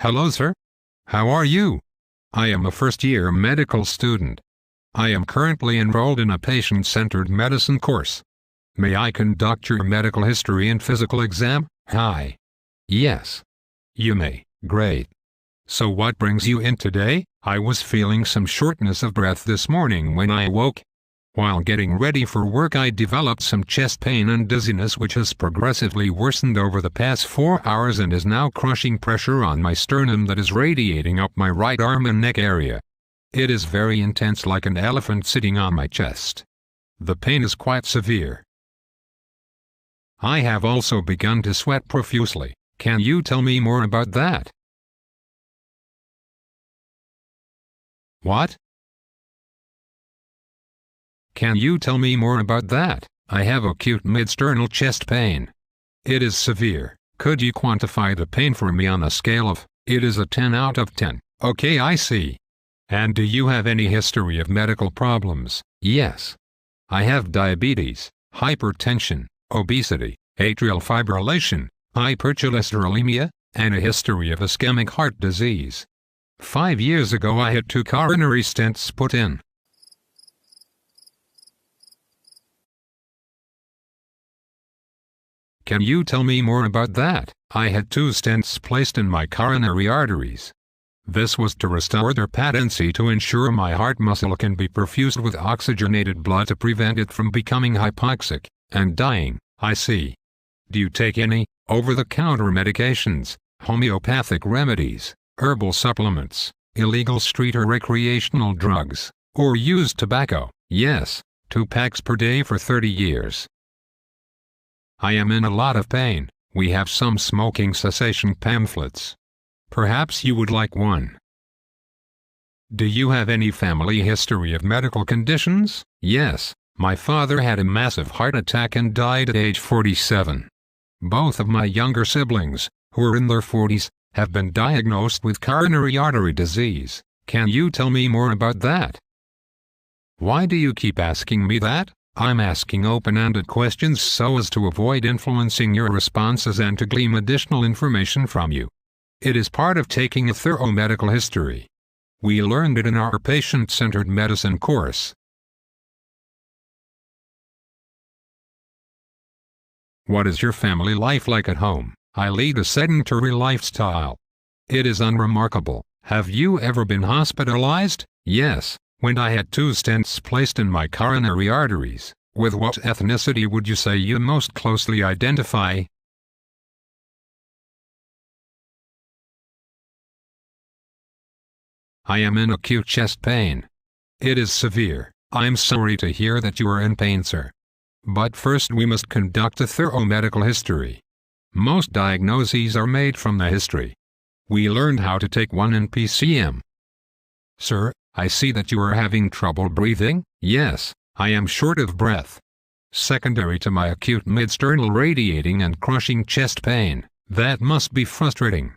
Hello, sir. How are you? I am a first-year medical student. I am currently enrolled in a patient-centered medicine course. May I conduct your medical history and physical exam? Hi. Yes. You may. Great. So what brings you in today? I was feeling some shortness of breath this morning when I awoke. While getting ready for work, I developed some chest pain and dizziness, which has progressively worsened over the past 4 hours and is now crushing pressure on my sternum that is radiating up my right arm and neck area. It is very intense, like an elephant sitting on my chest. The pain is quite severe. I have also begun to sweat profusely. Can you tell me more about that? What? Can you tell me more about that? I have acute midsternal chest pain. It is severe. Could you quantify the pain for me on a scale of, it is a 10 out of 10. Okay, I see. And do you have any history of medical problems? Yes. I have diabetes, hypertension, obesity, atrial fibrillation, hypercholesterolemia, and a history of ischemic heart disease. 5 years ago I had 2 coronary stents put in. Can you tell me more about that? I had 2 stents placed in my coronary arteries. This was to restore their patency to ensure my heart muscle can be perfused with oxygenated blood to prevent it from becoming hypoxic and dying. I see. Do you take any over-the-counter medications, homeopathic remedies, herbal supplements, illegal street or recreational drugs, or use tobacco? Yes, 2 packs per day for 30 years. I am in a lot of pain. We have some smoking cessation pamphlets. Perhaps you would like one. Do you have any family history of medical conditions? Yes, my father had a massive heart attack and died at age 47. Both of my younger siblings, who are in their 40s, have been diagnosed with coronary artery disease. Can you tell me more about that? Why do you keep asking me that? I'm asking open-ended questions so as to avoid influencing your responses and to glean additional information from you. It is part of taking a thorough medical history. We learned it in our patient-centered medicine course. What is your family life like at home? I lead a sedentary lifestyle. It is unremarkable. Have you ever been hospitalized? Yes, when I had 2 stents placed in my coronary arteries. With what ethnicity would you say you most closely identify? I am in acute chest pain. It is severe. I'm sorry to hear that you are in pain, sir. But first we must conduct a thorough medical history. Most diagnoses are made from the history. We learned how to take one in PCM. Sir, I see that you are having trouble breathing. Yes, I am short of breath. Secondary to my acute midsternal radiating and crushing chest pain, that must be frustrating.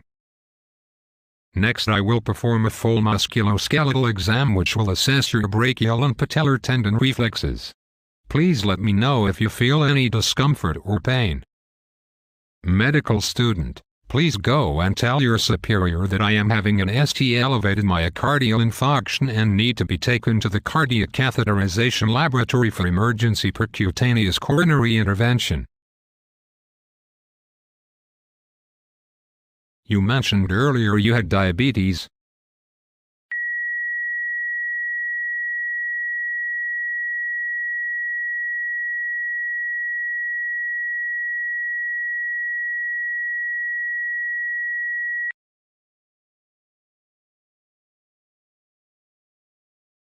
Next I will perform a full musculoskeletal exam which will assess your brachial and patellar tendon reflexes. Please let me know if you feel any discomfort or pain. Medical student, please go and tell your superior that I am having an ST elevated myocardial infarction and need to be taken to the cardiac catheterization laboratory for emergency percutaneous coronary intervention. You mentioned earlier you had diabetes,